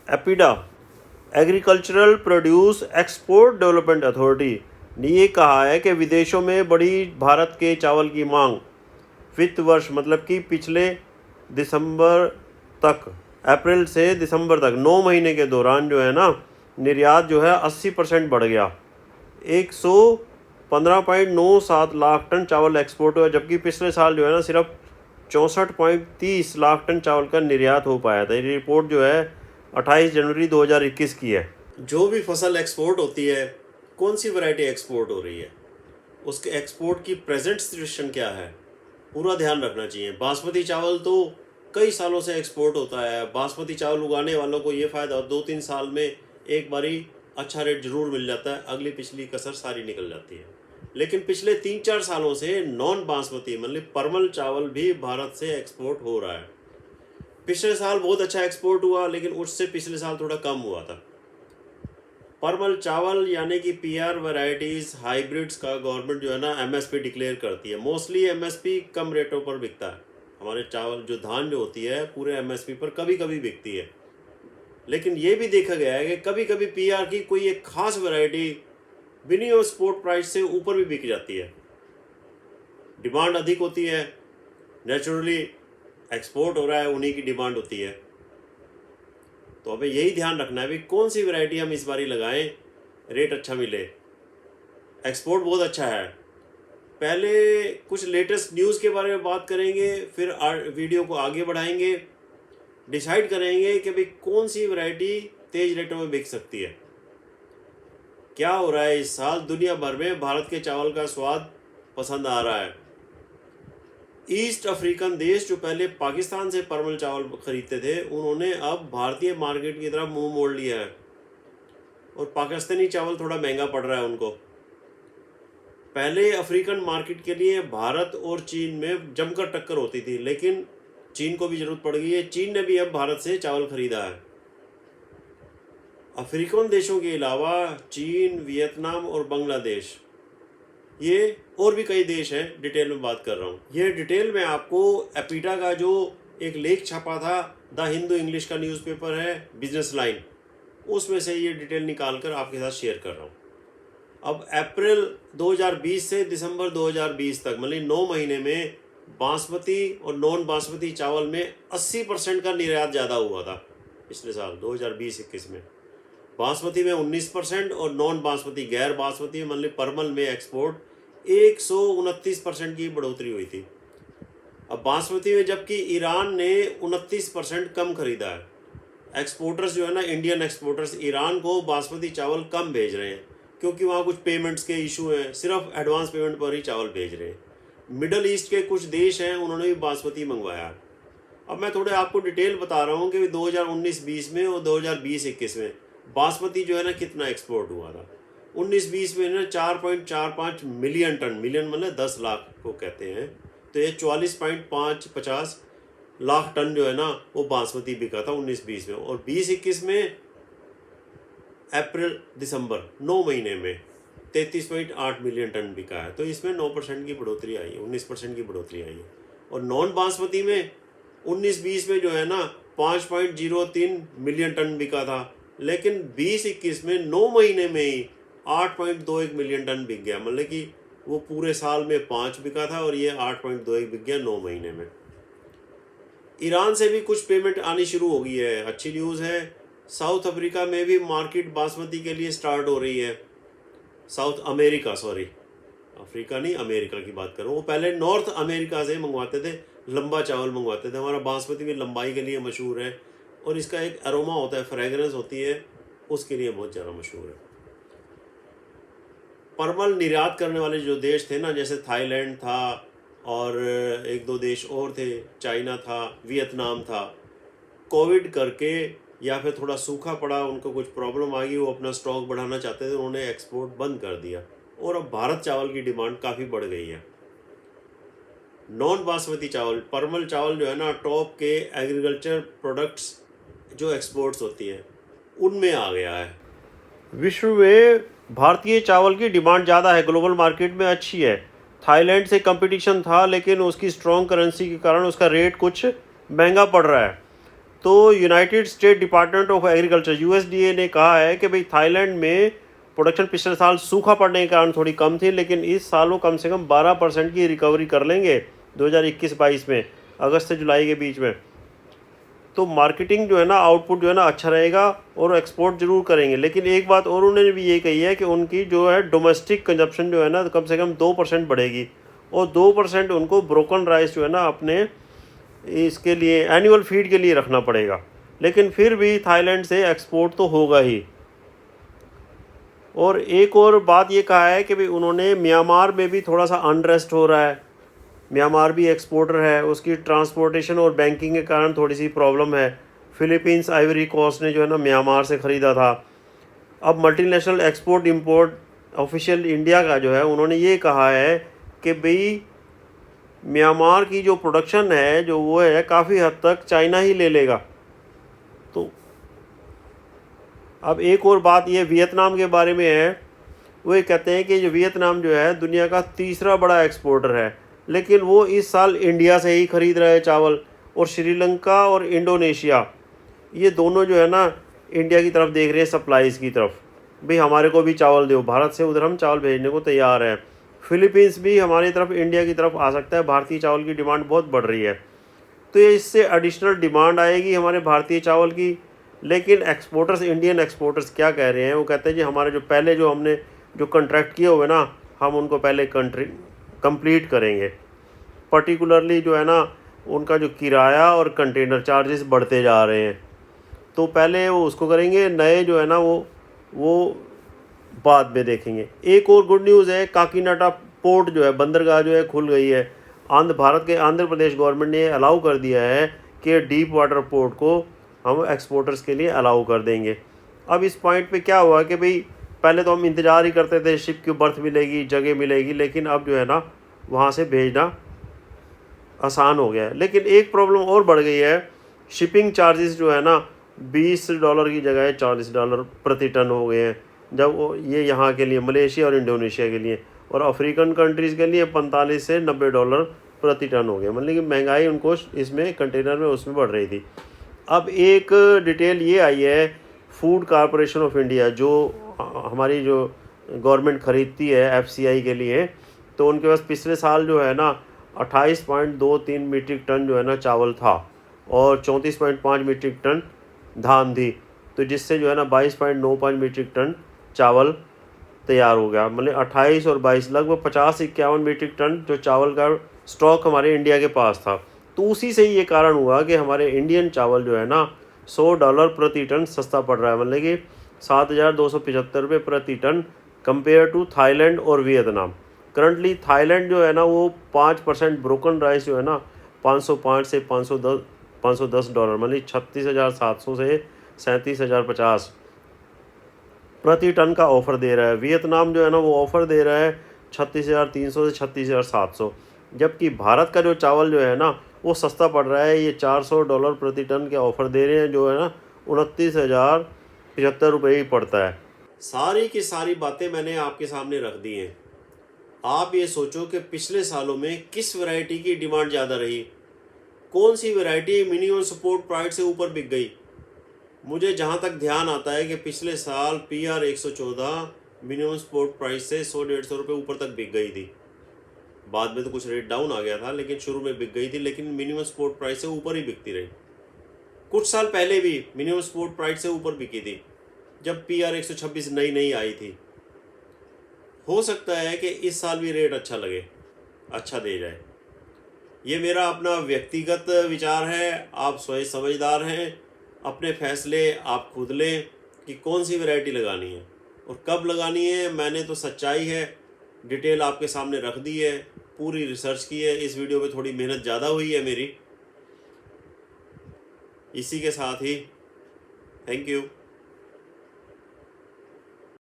APEDA agricultural produce export development authority ने ये कहा है कि विदेशों में बढ़ी भारत के चावल की मांग। वित्त वर्ष मतलब कि पिछले दिसंबर तक, अप्रैल से दिसंबर तक 9 महीने के दौरान जो है ना, निर्यात जो है 80% बढ़ गया। 115.97 लाख टन चावल एक्सपोर्ट हुआ, जबकि पिछले साल जो है ना सिर्फ 64.30 लाख टन चावल का निर्यात हो पाया था। ये रिपोर्ट जो है 28 जनवरी 2021 की है। जो भी फसल एक्सपोर्ट होती है, कौन सी वैरायटी एक्सपोर्ट हो रही है, उसके एक्सपोर्ट की प्रेजेंट सिचुएशन क्या है, पूरा ध्यान रखना चाहिए। बासमती चावल तो कई सालों से एक्सपोर्ट होता है। बासमती चावल उगाने वालों को ये फ़ायदा 2-3 साल में एक बारी अच्छा रेट ज़रूर मिल जाता है, अगली पिछली कसर सारी निकल जाती है। लेकिन पिछले 3-4 सालों से नॉन बासमती मतलब परमल चावल भी भारत से एक्सपोर्ट हो रहा है। पिछले साल बहुत अच्छा एक्सपोर्ट हुआ, लेकिन उससे पिछले साल थोड़ा कम हुआ था। परमल चावल यानी कि पीआर वैरायटीज़ हाइब्रिड्स का गवर्नमेंट जो है ना एमएसपी डिक्लेयर करती है। मोस्टली एमएसपी कम रेटों पर बिकता है। हमारे चावल जो धान जो होती है पूरे एमएसपी पर कभी कभी बिकती है, लेकिन ये भी देखा गया है कि कभी कभी पीआर की कोई एक खास वैरायटी विनिमय स्पॉट प्राइस से ऊपर भी बिक जाती है। डिमांड अधिक होती है, नेचुरली एक्सपोर्ट हो रहा है, उन्हीं की डिमांड होती है। तो हमें यही ध्यान रखना है भी कौन सी वैरायटी हम इस बारी लगाएं, रेट अच्छा मिले। एक्सपोर्ट बहुत अच्छा है। पहले कुछ लेटेस्ट न्यूज़ के बारे में बात करेंगे, फिर वीडियो को आगे बढ़ाएंगे, डिसाइड करेंगे कि भाई कौन सी वैरायटी तेज रेटों में बिक सकती है। क्या हो रहा है इस साल दुनिया भर में भारत के चावल का स्वाद पसंद आ रहा है। ईस्ट अफ्रीकन देश जो पहले पाकिस्तान से परमल चावल खरीदते थे, उन्होंने अब भारतीय मार्केट की तरफ मुंह मोड़ लिया है और पाकिस्तानी चावल थोड़ा महंगा पड़ रहा है उनको। पहले अफ्रीकन मार्केट के लिए भारत और चीन में जमकर टक्कर होती थी, लेकिन चीन को भी ज़रूरत पड़ गई है। चीन ने भी अब भारत से चावल खरीदा है। अफ्रीकन देशों के अलावा चीन, वियतनाम और बांग्लादेश, ये और भी कई देश हैं, डिटेल में बात कर रहा हूँ। ये डिटेल में आपको एपिडा का जो एक लेख छपा था, द हिंदू इंग्लिश का न्यूज़पेपर है, बिजनेस लाइन, उसमें से ये डिटेल निकाल कर आपके साथ शेयर कर रहा हूँ। अब अप्रैल 2020 से दिसंबर 2020 तक मतलब 9 महीने में बासमती और नॉन बासमती चावल में 80% का निर्यात ज़्यादा हुआ था पिछले साल 2020-21 में। बासमती में 19% और नॉन बासमती गैर बासमती मतलब परमल में एक्सपोर्ट 129% की बढ़ोतरी हुई थी। अब बासमती में जबकि ईरान ने 29% कम खरीदा है। एक्सपोर्टर्स जो है ना, इंडियन एक्सपोर्टर्स ईरान को बासमती चावल कम भेज रहे हैं क्योंकि वहाँ कुछ पेमेंट्स के इशू हैं, सिर्फ एडवांस पेमेंट पर ही चावल भेज रहे हैं। मिडल ईस्ट के कुछ देश हैं, उन्होंने भी बासमती मंगवाया। अब मैं थोड़े आपको डिटेल बता रहा हूँ कि 2019-20 में और 2020-21 में बासमती जो है ना कितना एक्सपोर्ट हुआ था। 19-20 में ना 4.45 मिलियन टन, मिलियन मतलब 10 लाख को कहते हैं, तो ये 44.50 लाख टन जो है ना वो बासमती बिका था 19-20 में। और 20-21 में अप्रैल दिसंबर 9 महीने में 33.8 मिलियन टन बिका है। तो इसमें 9% की बढ़ोतरी आई है, 19% की बढ़ोतरी आई है। और नॉन बासमती में 19-20 में जो है ना 5.03 मिलियन टन बिका था, लेकिन 20-21 में 9 महीने में ही 8.21 मिलियन टन बिक गया। मतलब कि वो पूरे साल में 5 बिका था और ये 8.21 बिक गया 9 महीने में। ईरान से भी कुछ पेमेंट आनी शुरू हो गई है, अच्छी न्यूज़ है। साउथ अफ्रीका में भी मार्केट बासमती के लिए स्टार्ट हो रही है। साउथ अमेरिका, सॉरी अफ्रीका नहीं, अमेरिका की बात करूँ। वो पहले नॉर्थ अमेरिका से मंगवाते थे, लंबा चावल मंगवाते थे। हमारा बासमती भी लंबाई के लिए मशहूर है और इसका एक अरोमा होता है, फ्रेगरेंस होती है, उसके लिए बहुत ज़्यादा मशहूर है। परमल निर्यात करने वाले जो देश थे ना, जैसे थाईलैंड था और 1-2 देश और थे, चाइना था, वियतनाम था, कोविड करके या फिर थोड़ा सूखा पड़ा, उनको कुछ प्रॉब्लम आ गई, वो अपना स्टॉक बढ़ाना चाहते थे, उन्होंने एक्सपोर्ट बंद कर दिया और अब भारत चावल की डिमांड काफ़ी बढ़ गई है। नॉन बासमती चावल, परमल चावल जो है ना, टॉप के एग्रीकल्चर प्रोडक्ट्स जो एक्सपोर्ट्स होती हैं उनमें आ गया है। विश्व में भारतीय चावल की डिमांड ज़्यादा है, ग्लोबल मार्केट में अच्छी है। थाईलैंड से कंपटीशन था, लेकिन उसकी स्ट्रॉन्ग करेंसी के कारण उसका रेट कुछ महंगा पड़ रहा है। तो United state department of agriculture USDA ने कहा है कि भाई थाईलैंड में प्रोडक्शन पिछले साल सूखा पड़ने के कारण थोड़ी कम थी, लेकिन इस साल वो कम से कम 12% की रिकवरी कर लेंगे 2021-22 में, अगस्त से जुलाई के बीच में। तो मार्केटिंग जो है ना, आउटपुट जो है ना अच्छा रहेगा और एक्सपोर्ट जरूर करेंगे। लेकिन एक बात और उन्होंने भी ये कही है कि उनकी जो है डोमेस्टिक कंजप्शन जो है ना कम से कम 2% बढ़ेगी, और 2% उनको ब्रोकन राइस जो है ना अपने इसके लिए एनुअल फीड के लिए रखना पड़ेगा। लेकिन फिर भी थाईलैंड से एक्सपोर्ट तो होगा ही। और एक और बात ये कहा है कि भाई उन्होंने म्यांमार में भी थोड़ा सा अनरेस्ट हो रहा है, म्यांमार भी एक्सपोर्टर है, उसकी ट्रांसपोर्टेशन और बैंकिंग के कारण थोड़ी सी प्रॉब्लम है। फिलीपींस, आइवरी कोस्ट ने जो है ना म्यांमार से ख़रीदा था। अब multinational export import official India का जो है उन्होंने ये कहा है कि भाई म्यांमार की जो प्रोडक्शन है जो वो है काफ़ी हद तक चाइना ही ले लेगा। तो अब एक और बात ये वियतनाम के बारे में है, वो ये कहते हैं कि जो वियतनाम जो है दुनिया का तीसरा बड़ा एक्सपोर्टर है, लेकिन वो इस साल इंडिया से ही ख़रीद रहे हैं चावल। और श्रीलंका और इंडोनेशिया ये दोनों जो है ना इंडिया की तरफ देख रहे हैं सप्लाईज़ की तरफ, भाई हमारे को भी चावल दो, भारत से उधर हम चावल भेजने को तैयार हैं। फिलीपींस भी हमारी तरफ इंडिया की तरफ आ सकता है, भारतीय चावल की डिमांड बहुत बढ़ रही है। तो ये इससे एडिशनल डिमांड आएगी हमारे भारतीय चावल की। लेकिन एक्सपोर्टर्स, इंडियन एक्सपोर्टर्स क्या कह रहे हैं, वो कहते हैं जी हमारे जो पहले जो हमने जो कॉन्ट्रैक्ट किए हुए ना, हम उनको पहले कंप्लीट करेंगे। पर्टिकुलरली जो है ना उनका जो किराया और कंटेनर चार्जेस बढ़ते जा रहे हैं, तो पहले वो उसको करेंगे, नए जो है ना वो बाद में देखेंगे। एक और गुड न्यूज़ है, काकीनाडा पोर्ट जो है, बंदरगाह जो है खुल गई है। भारत के आंध्र प्रदेश गवर्नमेंट ने अलाउ कर दिया है कि डीप वाटर पोर्ट को हम एक्सपोर्टर्स के लिए अलाउ कर देंगे। अब इस पॉइंट पे क्या हुआ कि भाई पहले तो हम इंतज़ार ही करते थे शिप की बर्थ मिलेगी, जगह मिलेगी, लेकिन अब जो है ना वहाँ से भेजना आसान हो गया है। लेकिन एक प्रॉब्लम और बढ़ गई है, शिपिंग चार्जेस जो है ना $20 की जगह $40 प्रति टन हो गए हैं, जब वो ये यहाँ के लिए मलेशिया और इंडोनेशिया के लिए, और अफ्रीकन कंट्रीज़ के लिए $45 से $90 प्रति टन हो गए। मतलब कि महंगाई उनको इसमें कंटेनर में उसमें बढ़ रही थी। अब एक डिटेल ये आई है, फूड कॉरपोरेशन ऑफ इंडिया जो हमारी जो गवर्नमेंट ख़रीदती है FCI के लिए, तो उनके पास पिछले साल जो है ना 28.23 मीट्रिक टन जो है ना चावल था और 34.5 मीट्रिक टन धान थी, तो जिससे जो है ना 22.95 मीट्रिक टन चावल तैयार हो गया। मतलब 28 और 22 लगभग 50-51 मीट्रिक टन जो चावल का स्टॉक हमारे इंडिया के पास था। तो उसी से ही ये कारण हुआ कि हमारे इंडियन चावल जो है ना $100 प्रति टन सस्ता पड़ रहा है, मतलब कि 7,275 रुपये प्रति टन कंपेयर टू थाईलैंड और वियतनाम। करंटली थाईलैंड जो है ना वो 5% ब्रोकन राइस जो है ना 505 से $510 मतलब 36,700 से 37,050 प्रति टन का ऑफ़र दे रहा है। वियतनाम जो है ना वो ऑफ़र दे रहा है 36,300 से 36,700, जबकि भारत का जो चावल जो है ना वो सस्ता पड़ रहा है, ये $400 प्रति टन के ऑफ़र दे रहे हैं, जो है ना 29,075 रुपये ही पड़ता है। सारी की सारी बातें मैंने आपके सामने रख दी हैं। आप ये सोचो कि पिछले सालों में किस वैरायटी की डिमांड ज़्यादा रही, कौन सी वैरायटी मिनिमम सपोर्ट प्राइस से ऊपर बिक गई। मुझे जहाँ तक ध्यान आता है कि पिछले साल PR 114 मिनिमम सपोर्ट प्राइस से 100-150 रुपये ऊपर तक बिक गई थी। बाद में तो कुछ रेट डाउन आ गया था, लेकिन शुरू में बिक गई थी, लेकिन मिनिमम सपोर्ट प्राइस से ऊपर ही बिकती रही। कुछ साल पहले भी मिनिमम सपोर्ट प्राइस से ऊपर बिकी थी, जब PR 126 नई आई थी। हो सकता है कि इस साल भी रेट अच्छा लगे, अच्छा दे जाए। ये मेरा अपना व्यक्तिगत विचार है, आप स्वयं समझदार हैं, अपने फैसले आप खुद लें कि कौन सी वैरायटी लगानी है और कब लगानी है। मैंने तो सच्चाई है, डिटेल आपके सामने रख दी है, पूरी रिसर्च की है। इस वीडियो में थोड़ी मेहनत ज़्यादा हुई है मेरी। इसी के साथ ही थैंक यू।